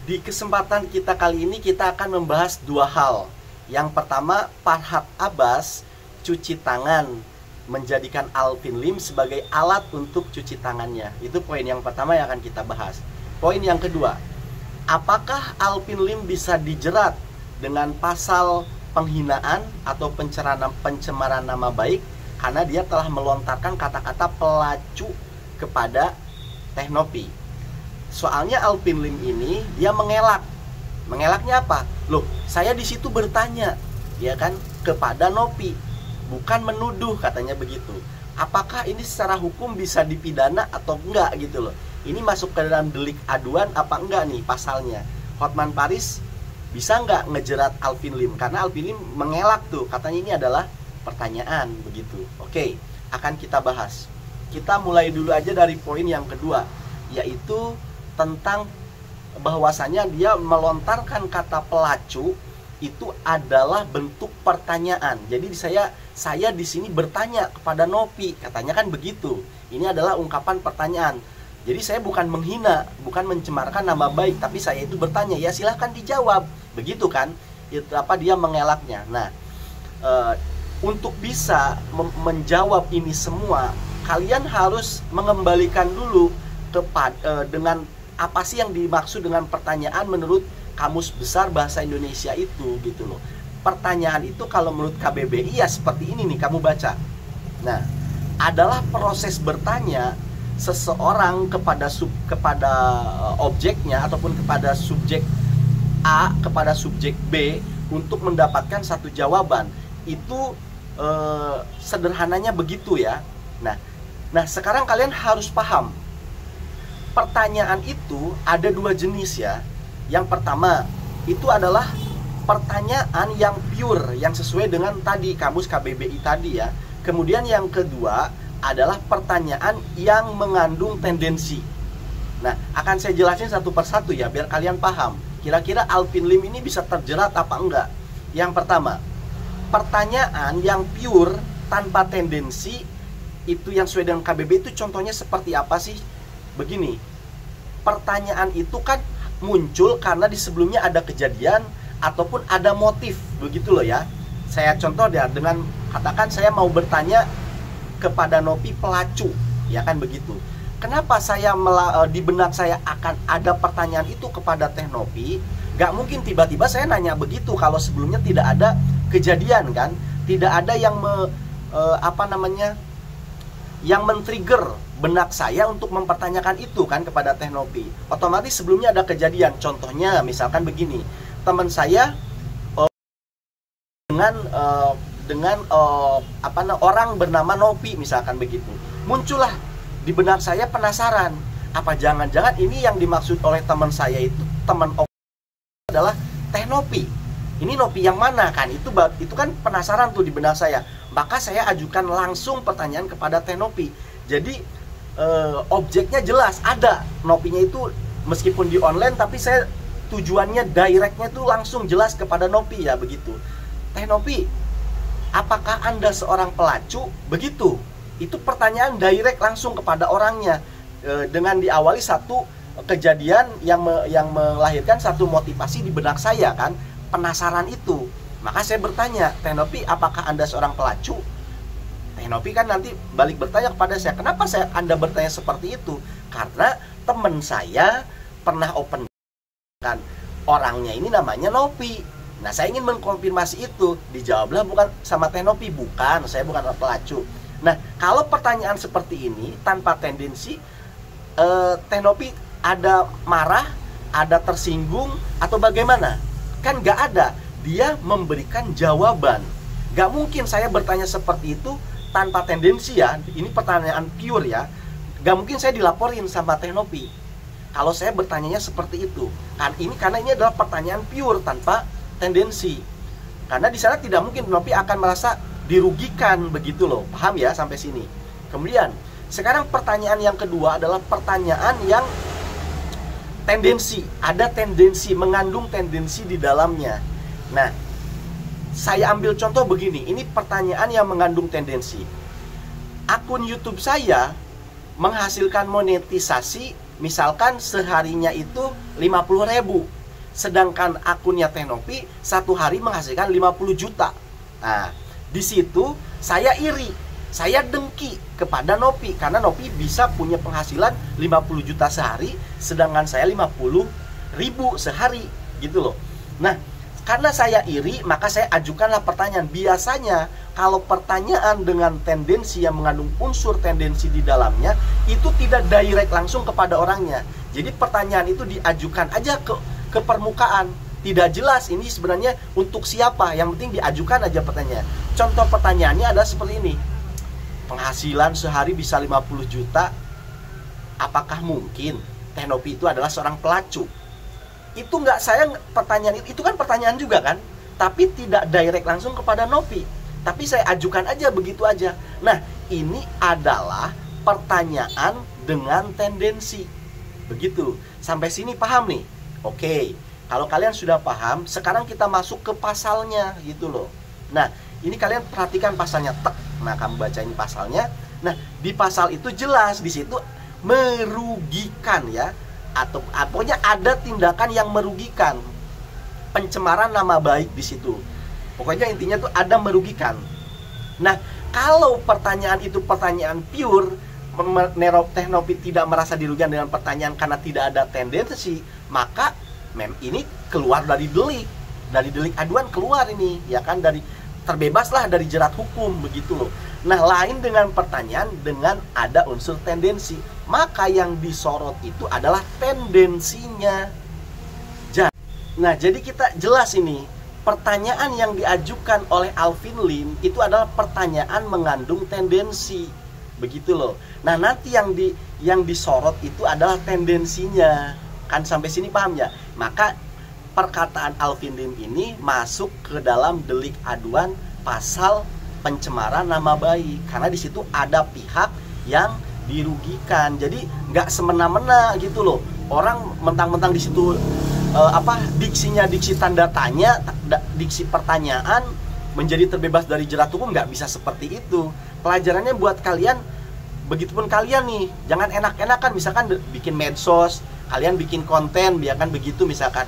Di kesempatan kita kali ini kita akan membahas dua hal. Yang pertama, Farhad Abbas cuci tangan, menjadikan Alvin Lim sebagai alat untuk cuci tangannya. Itu poin yang pertama yang akan kita bahas. Poin yang kedua, apakah Alvin Lim bisa dijerat dengan pasal penghinaan atau pencemaran nama baik karena dia telah melontarkan kata-kata pelacu kepada Teh Nopi. Soalnya Alvin Lim ini dia mengelak. Mengelaknya apa? Loh, saya di situ bertanya, ya kan, kepada Nopi, bukan menuduh, katanya begitu. Apakah ini secara hukum bisa dipidana atau enggak gitu loh. Ini masuk ke dalam delik aduan apa enggak nih pasalnya. Hotman Paris bisa enggak ngejerat Alvin Lim? Karena Alvin Lim mengelak tuh, katanya ini adalah pertanyaan begitu. Oke, akan kita bahas. Kita mulai dulu aja dari poin yang kedua, yaitu tentang bahwasanya dia melontarkan kata pelacu itu adalah bentuk pertanyaan. Jadi saya di sini bertanya kepada Nopi, katanya kan begitu. Ini adalah ungkapan pertanyaan. Jadi saya bukan menghina, bukan mencemarkan nama baik, tapi saya itu bertanya, ya silahkan dijawab, begitu kan? Itu apa dia mengelaknya. Nah, untuk bisa menjawab ini semua, kalian harus mengembalikan dulu kepada dengan apa sih yang dimaksud dengan pertanyaan menurut Kamus Besar Bahasa Indonesia itu gitu loh. Pertanyaan itu kalau menurut KBBI ya seperti ini nih, kamu baca. Nah, adalah proses bertanya seseorang kepada objeknya ataupun kepada subjek A kepada subjek B untuk mendapatkan satu jawaban. Itu sederhananya begitu ya. Nah, sekarang kalian harus paham. Pertanyaan itu ada dua jenis ya. Yang pertama, itu adalah pertanyaan yang pure, yang sesuai dengan tadi kamus KBBI tadi ya. Kemudian yang kedua adalah pertanyaan yang mengandung tendensi. Nah, akan saya jelasin satu persatu ya, biar kalian paham. Kira-kira Alvin Lim ini bisa terjerat apa enggak? Yang pertama, pertanyaan yang pure tanpa tendensi, itu yang sesuai dengan KBBI itu contohnya seperti apa sih? Begini, pertanyaan itu kan muncul karena di sebelumnya ada kejadian ataupun ada motif, begitu loh ya. Saya contoh ya, dengan katakan saya mau bertanya kepada Nopi pelacu, ya kan begitu. Kenapa saya di benak saya akan ada pertanyaan itu kepada Teh Nopi? Gak mungkin tiba-tiba saya nanya begitu kalau sebelumnya tidak ada kejadian kan, tidak ada yang yang men-trigger benak saya untuk mempertanyakan itu kan kepada Teh Nopi. Otomatis sebelumnya ada kejadian. Contohnya misalkan begini, teman saya dengan orang bernama Nopi misalkan begitu. Muncullah di benak saya penasaran, apa jangan-jangan ini yang dimaksud oleh teman saya itu adalah Teh Nopi. Ini Nopi yang mana kan? Itu kan penasaran tuh di benak saya. Maka saya ajukan langsung pertanyaan kepada Teh Nopi. Jadi objeknya jelas ada, Nopinya itu meskipun di online tapi saya tujuannya directnya itu langsung jelas kepada Nopi ya begitu. Teh Nopi, apakah Anda seorang pelacu? Begitu. Itu pertanyaan direct langsung kepada orangnya, dengan diawali satu kejadian yang melahirkan satu motivasi di benak saya kan, penasaran itu. Maka saya bertanya, Teh Nopi, apakah Anda seorang pelacu? Teh Nopi kan nanti balik bertanya kepada saya, kenapa Anda bertanya seperti itu? Karena teman saya pernah open kan, orangnya ini namanya Nopi. Nah, saya ingin mengkonfirmasi itu. Dijawablah bukan sama Teh Nopi, bukan, saya bukan pelacu. Nah, kalau pertanyaan seperti ini tanpa tendensi, Teh Nopi ada marah, ada tersinggung atau bagaimana? Kan gak ada. Dia memberikan jawaban. Gak mungkin saya bertanya seperti itu tanpa tendensi ya. Ini pertanyaan pure ya. Gak mungkin saya dilaporin sama Teh Nopi kalau saya bertanyanya seperti itu. Karena ini adalah pertanyaan pure tanpa tendensi. Karena di sana tidak mungkin Nopi akan merasa dirugikan begitu loh. Paham ya sampai sini? Kemudian, sekarang pertanyaan yang kedua adalah pertanyaan yang tendensi. Ada tendensi, mengandung tendensi di dalamnya. Nah, saya ambil contoh begini. Ini pertanyaan yang mengandung tendensi. Akun YouTube saya menghasilkan monetisasi misalkan seharinya itu 50.000, sedangkan akunnya Teh Nopi satu hari menghasilkan 50 juta. Nah, di situ saya iri, saya dengki kepada Nopi karena Nopi bisa punya penghasilan 50 juta sehari, sedangkan saya 50.000 sehari gitu loh. Nah, karena saya iri, maka saya ajukanlah pertanyaan. Biasanya kalau pertanyaan dengan tendensi yang mengandung unsur tendensi di dalamnya, itu tidak direct langsung kepada orangnya. Jadi pertanyaan itu diajukan aja ke permukaan. Tidak jelas ini sebenarnya untuk siapa. Yang penting diajukan aja pertanyaan. Contoh pertanyaannya adalah seperti ini. Penghasilan sehari bisa 50 juta. Apakah mungkin Teh Nopi itu adalah seorang pelacur? Itu nggak, saya pertanyaan itu kan pertanyaan juga kan, tapi tidak direct langsung kepada Nopi, tapi saya ajukan aja begitu aja. Nah, ini adalah pertanyaan dengan tendensi. Begitu. Sampai sini paham nih? Oke. Kalau kalian sudah paham, sekarang kita masuk ke pasalnya gitu loh. Nah, ini kalian perhatikan pasalnya. Tek. Nah, kamu baca ini pasalnya. Nah, di pasal itu jelas di situ merugikan ya. Atau pokoknya ada tindakan yang merugikan, pencemaran nama baik di situ. Pokoknya intinya tuh ada merugikan. Nah, kalau pertanyaan itu pertanyaan pure, Teh Nopi tidak merasa dirugikan dengan pertanyaan karena tidak ada tendensi, maka ini keluar dari delik aduan, keluar ini ya kan, dari terbebaslah dari jerat hukum begitu loh. Nah, lain dengan pertanyaan dengan ada unsur tendensi, maka yang disorot itu adalah tendensinya. Nah, jadi kita jelas ini, pertanyaan yang diajukan oleh Alvin Lim itu adalah pertanyaan mengandung tendensi. Begitu loh. Nah, nanti yang disorot itu adalah tendensinya. Kan sampai sini paham ya? Maka perkataan Alvin Lim ini masuk ke dalam delik aduan pasal pencemaran nama baik, karena di situ ada pihak yang dirugikan. Jadi nggak semena-mena gitu loh. Orang mentang-mentang di situ diksinya diksi tanda tanya, diksi pertanyaan menjadi terbebas dari jerat hukum, nggak bisa seperti itu. Pelajarannya buat kalian, begitupun kalian nih, jangan enak-enakan misalkan bikin medsos, kalian bikin konten, biarkan begitu misalkan.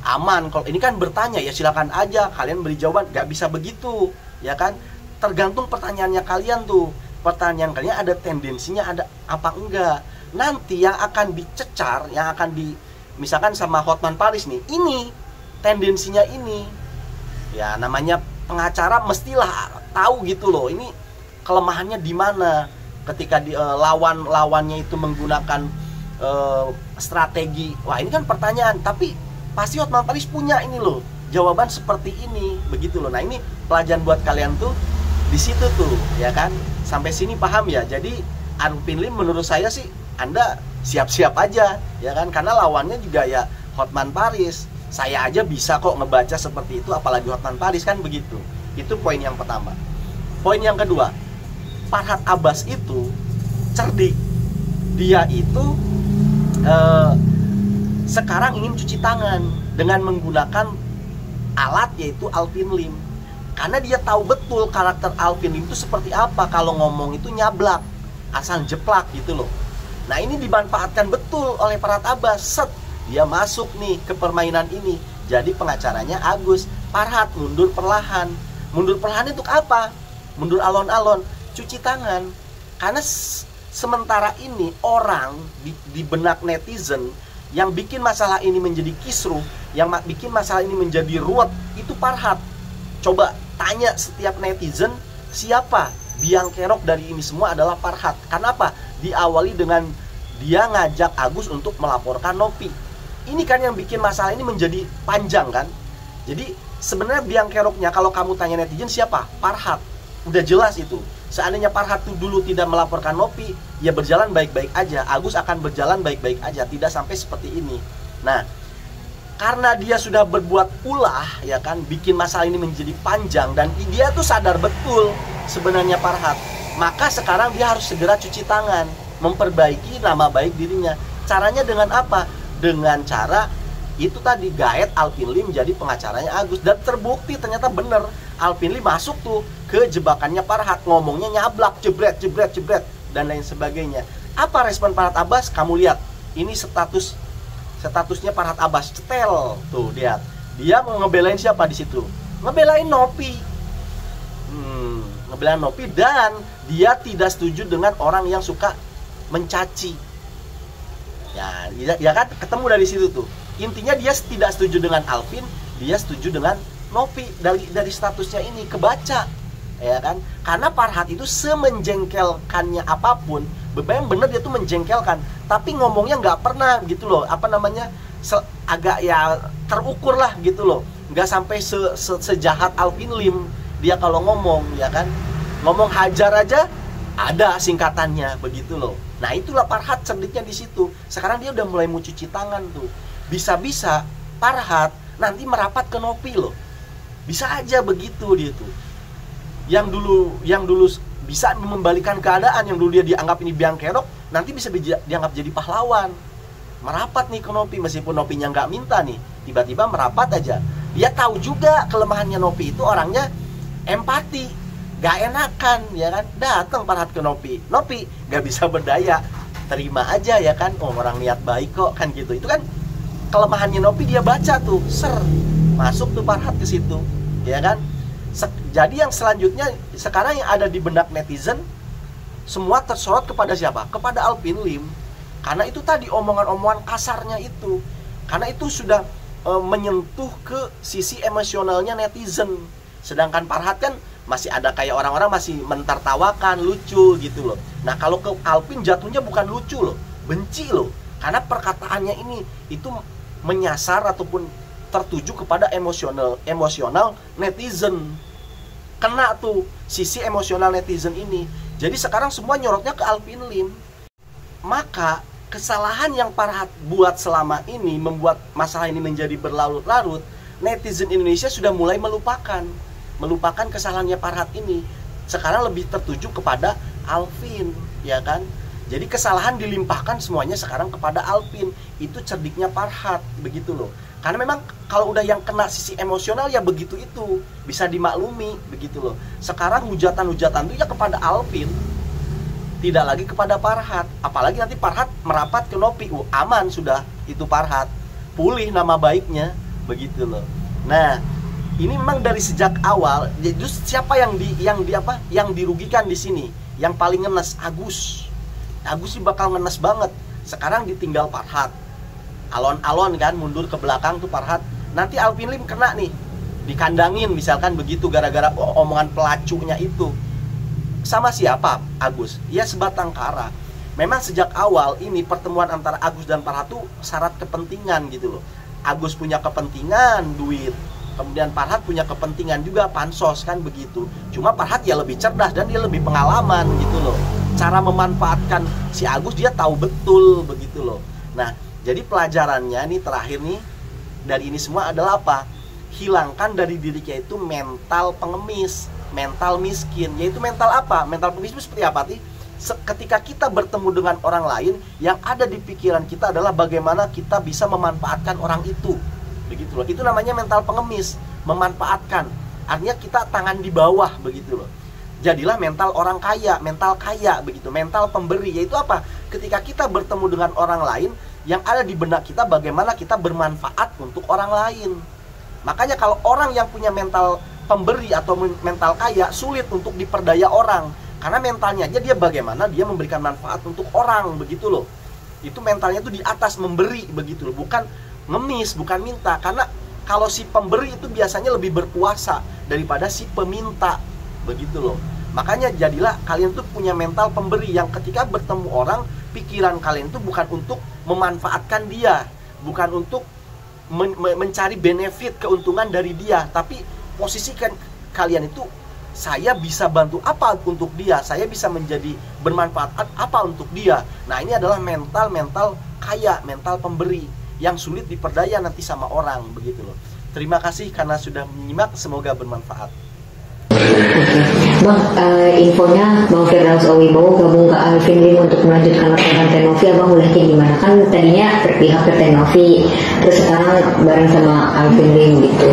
Aman, kalau ini kan bertanya ya silakan aja kalian beri jawaban, nggak bisa begitu ya kan, tergantung pertanyaannya kalian tuh. Pertanyaan kalian ada tendensinya, ada apa enggak. Nanti yang akan dicecar, yang akan misalkan sama Hotman Paris nih, ini tendensinya ini ya, namanya pengacara mestilah tahu gitu loh, ini kelemahannya di mana ketika lawannya itu menggunakan strategi. Wah, ini kan pertanyaan, tapi pasti Hotman Paris punya ini loh jawaban seperti ini begitu loh. Nah, ini pelajaran buat kalian tuh di situ tuh ya kan. Sampai sini paham ya? Jadi Alvin Lim menurut saya sih Anda siap-siap aja ya kan, karena lawannya juga ya Hotman Paris. Saya aja bisa kok ngebaca seperti itu, apalagi Hotman Paris kan begitu. Itu poin yang pertama. Poin yang kedua, Farhad Abbas itu cerdik. Dia itu sekarang ingin cuci tangan dengan menggunakan alat yaitu Alvin Lim, karena dia tahu betul karakter Alvin Lim itu seperti apa. Kalau ngomong itu nyablak, asal jeplak gitu loh. Nah, ini dimanfaatkan betul oleh Farhad Abbas. Set, dia masuk nih ke permainan ini, jadi pengacaranya Agus. Farhad mundur perlahan. Mundur perlahan untuk apa? Mundur alon-alon, cuci tangan. Karena sementara ini orang di benak netizen, yang bikin masalah ini menjadi kisruh, yang bikin masalah ini menjadi ruwet, itu Farhad. Coba tanya setiap netizen, siapa biang kerok dari ini semua adalah Farhad. Kenapa? Diawali dengan dia ngajak Agus untuk melaporkan Nopi. Ini kan yang bikin masalah ini menjadi panjang kan. Jadi sebenarnya biang keroknya kalau kamu tanya netizen siapa? Farhad. Udah jelas itu. Seandainya Farhad itu dulu tidak melaporkan Nopi, ya berjalan baik-baik aja, Agus akan berjalan baik-baik aja, tidak sampai seperti ini. Nah, karena dia sudah berbuat ulah ya kan, bikin masalah ini menjadi panjang, dan dia tuh sadar betul sebenarnya Farhad. Maka sekarang dia harus segera cuci tangan, memperbaiki nama baik dirinya. Caranya dengan apa? Dengan cara itu tadi, gaet Alvin Lim menjadi pengacaranya Agus. Dan terbukti ternyata bener, Alvin Lim masuk tuh ke jebakannya Farhad, ngomongnya nyablak, jebret, dan lain sebagainya. Apa respon Farhad Abbas? Kamu lihat ini statusnya Farhad Abbas, cetel tuh, lihat. Dia mau ngebelain siapa di situ? Ngebelain Nopi. Ngebelain Nopi, dan dia tidak setuju dengan orang yang suka mencaci. Ya kan, ketemu dari situ tuh. Intinya dia tidak setuju dengan Alvin, dia setuju dengan Nopi. Dari statusnya ini kebaca, ya kan? Karena Farhad itu semenjengkelkannya apapun, memang bener dia tuh menjengkelkan, tapi ngomongnya nggak pernah gitu loh, agak ya terukur lah gitu loh, nggak sampai sejahat Alvin Lim dia kalau ngomong, ya kan? Ngomong hajar aja ada singkatannya begitu loh. Nah itulah Farhad cerdiknya di situ. Sekarang dia udah mulai mau cuci tangan tuh. Bisa-bisa Farhad nanti merapat ke Nopi loh. Bisa aja begitu dia tuh. Yang dulu bisa membalikan keadaan, yang dulu dia dianggap ini biang kerok, nanti bisa dianggap jadi pahlawan. Merapat nih ke Nopi, meskipun Nopinya nggak minta nih, tiba-tiba merapat aja. Dia tahu juga kelemahannya Nopi itu orangnya empati, gak enakan, ya kan? Datang Farhad ke Nopi gak bisa berdaya, terima aja, ya kan? Oh, orang niat baik kok, kan gitu. Itu kan kelemahannya Nopi, dia baca tuh, masuk tuh Farhad ke situ, ya kan? Jadi yang selanjutnya sekarang yang ada di benak netizen semua tersorot kepada siapa? Kepada Alvin Lim. Karena itu tadi omongan-omongan kasarnya itu. Karena itu sudah menyentuh ke sisi emosionalnya netizen. Sedangkan Farhad kan masih ada kayak orang-orang masih mentertawakan, lucu gitu loh. Nah kalau ke Alvin jatuhnya bukan lucu loh, benci loh. Karena perkataannya ini itu menyasar ataupun tertuju kepada emosional netizen. Kena tuh sisi emosional netizen ini. Jadi sekarang semua nyorotnya ke Alvin Lim. Maka kesalahan yang Farhad buat selama ini, membuat masalah ini menjadi berlarut-larut, netizen Indonesia sudah mulai melupakan kesalahannya Farhad ini. Sekarang lebih tertuju kepada Alvin, ya kan? Jadi kesalahan dilimpahkan semuanya sekarang kepada Alvin. Itu cerdiknya Farhad, begitu loh. Karena memang kalau udah yang kena sisi emosional ya begitu itu, bisa dimaklumi, begitu loh. Sekarang hujatan-hujatan itu ya kepada Alvin, tidak lagi kepada Farhad. Apalagi nanti Farhad merapat ke Nopi, aman sudah itu Farhad, pulih nama baiknya, begitu loh. Nah, ini memang dari sejak awal. Justru siapa yang dirugikan di sini? Yang paling ngenes Agus sih bakal ngenes banget. Sekarang ditinggal Farhad, alon-alon kan mundur ke belakang tuh Farhad. Nanti Alvin Lim kena nih, dikandangin misalkan begitu gara-gara omongan pelacunya itu. Sama siapa Agus? Ya sebatang kara. Memang sejak awal ini pertemuan antara Agus dan Farhad tuh syarat kepentingan gitu loh. Agus punya kepentingan duit, kemudian Farhad punya kepentingan juga pansos kan begitu. Cuma Farhad ya lebih cerdas dan dia lebih pengalaman gitu loh. Cara memanfaatkan si Agus dia tahu betul begitu loh. Nah, jadi pelajarannya nih terakhir nih dari ini semua adalah apa? Hilangkan dari dirinya itu mental pengemis, mental miskin. Yaitu mental apa? Mental pengemis itu seperti apa sih? Ketika kita bertemu dengan orang lain, yang ada di pikiran kita adalah bagaimana kita bisa memanfaatkan orang itu. Begitu loh. Itu namanya mental pengemis, memanfaatkan. Artinya kita tangan di bawah begitu loh. Jadilah mental orang kaya, mental kaya begitu, mental pemberi. Yaitu apa? Ketika kita bertemu dengan orang lain, yang ada di benak kita bagaimana kita bermanfaat untuk orang lain. Makanya kalau orang yang punya mental pemberi atau mental kaya, sulit untuk diperdaya orang. Karena mentalnya aja dia bagaimana dia memberikan manfaat untuk orang begitu loh. Itu mentalnya tuh di atas memberi begitu loh, bukan ngemis, bukan minta. Karena kalau si pemberi itu biasanya lebih berkuasa daripada si peminta begitu loh. Makanya jadilah kalian tuh punya mental pemberi yang ketika bertemu orang, pikiran kalian tuh bukan untuk memanfaatkan dia, bukan untuk mencari benefit, keuntungan dari dia, tapi posisikan kalian itu, saya bisa bantu apa untuk dia, saya bisa menjadi bermanfaat apa untuk dia. Nah ini adalah mental kaya, mental pemberi yang sulit diperdaya nanti sama orang begitu loh. Terima kasih karena sudah menyimak, semoga bermanfaat. Bang, infonya Bang Firdaus Owibowo gabung ke Alvin Lim untuk melanjutkan laporan Tenovi. Abang melihatnya gimana? Kan tadinya berpihak ke Tenovi, terus sekarang bareng sama Alvin Lim gitu.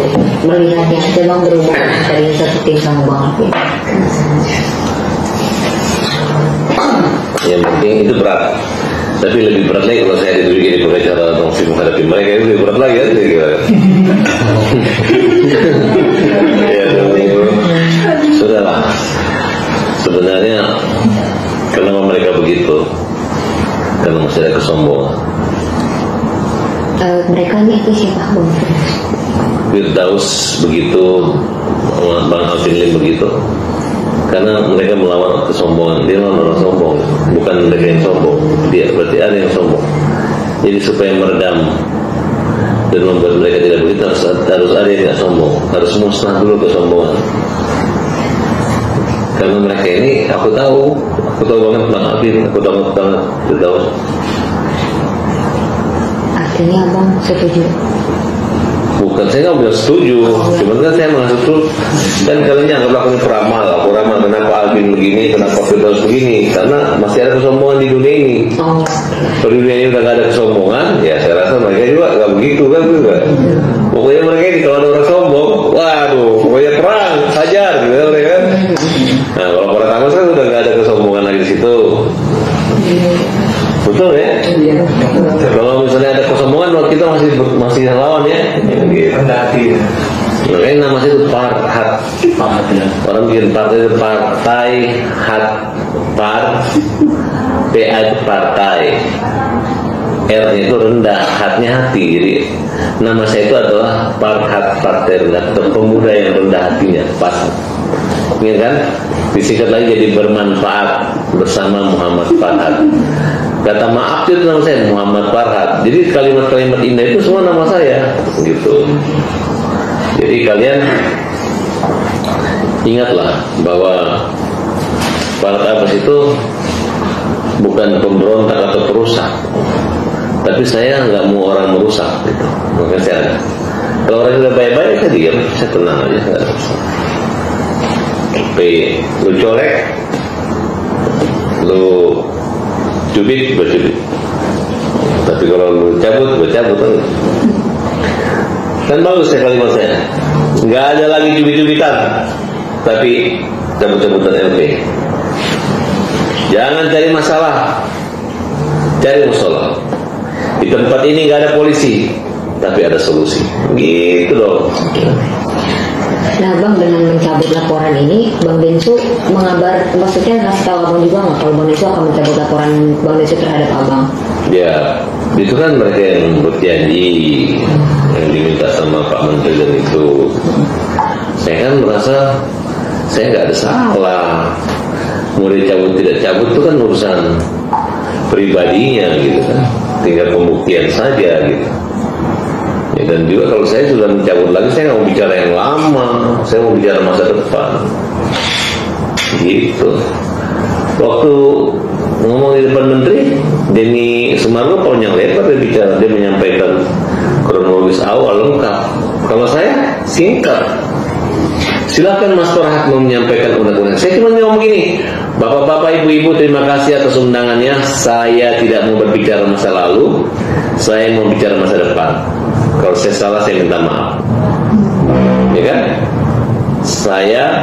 Melihatnya aja Bang berubah dari satu tim sama Bang Alvin. Yang penting itu berat. Tapi lebih berat lagi kalau saya duduk jadi pengacara langsung menghadapi mereka, itu lebih berat lagi kan? Ya, sudahlah. Sebenarnya kenapa mereka begitu? Karena masih ada kesombongan. Mereka ini itu siapa, Bang? Firdaus begitu, Bang Alvin Lim begitu. Karena mereka melawan kesombongan. Dia melawan orang sombong, bukan mereka yang sombong. Dia berarti ada yang sombong. Jadi supaya meredam dan membuat mereka tidak begitu, harus ada yang tidak sombong. Harus musnah dulu kesombongan. Karena mereka ini, aku tahu banget Bang Alvin, aku tahu banget Firdaus. Artinya Abang setuju? Bukan, saya nggak bilang setuju, cuman kan saya mengatur kan kalian anggaplah aku peramal, kenapa Alvin begini, kenapa Firdaus begini, karena masih ada kesombongan di dunia ini. Kalau dunia ini udah nggak ada kesombongan, ya saya rasa mereka juga nggak begitu kan juga. Pokoknya mereka ini kalau ada orang sombong, waduh, pokoknya perang, hajar, gitu kan mereka. Nah kalau para tamas kan udah nggak ada kesombongan lagi di situ. Betul ya? Kalau misalnya ada kesombongan, kita masih lawan ya. Rendah hati. Makanya namanya itu parhat. Orang bikin partai itu partai hat par PA itu partai. R-nya itu rendah, hatnya hati. Jadi nama saya itu adalah parhat, partai rendah, atau pemuda yang rendah hatinya, pas. Ini kan disingkat lagi jadi bermanfaat bersama Muhammad Farhat. Kata maaf itu nama saya Muhammad Farhat. Jadi kalimat-kalimat indah itu semua nama saya gitu. Jadi kalian ingatlah bahwa Farhat Abbas itu bukan pemberontak atau perusak. Tapi saya nggak mau orang merusak gitu. Makanya saya kalau orang sudah baik-baik saya diam, saya tenang aja. Tapi lu colek, lu cubit, bercubit. Tapi kalau lu cabut, bercabut kan bagus ya kalimat saya. Nggak ada lagi cubit-cubitan, tapi cabut-cabutan LP. Jangan cari masalah, cari musola. Di tempat ini nggak ada polisi, tapi ada solusi. Gitu dong. Nah Bang, dengan mencabut laporan ini, Bang Densu maksudnya ngasih tahu Abang juga nggak kalau Bang Densu akan mencabut laporan Bang Densu terhadap Abang? Ya, itu kan mereka yang berjanji, yang diminta sama Pak Menteri dan itu. Saya kan merasa saya nggak ada salah. Mau dicabut tidak cabut itu kan urusan pribadinya gitu kan, tinggal pembuktian saja gitu. Ya, dan juga kalau saya sudah mencabut lagi, saya nggak mau bicara yang lama, saya mau bicara masa depan. Gitu. Waktu ngomong di depan Menteri, Denny Sumarno panjang lebar dia bicara, dia menyampaikan kronologis awal lengkap. Kalau saya singkat. Silakan Mas Farhat mau menyampaikan undang-undang. Saya cuma ngomong gini, Bapak-bapak, Ibu-ibu, terima kasih atas undangannya. Saya tidak mau berbicara masa lalu, saya mau bicara masa depan. Kalau saya salah, saya minta maaf. Ya kan? Saya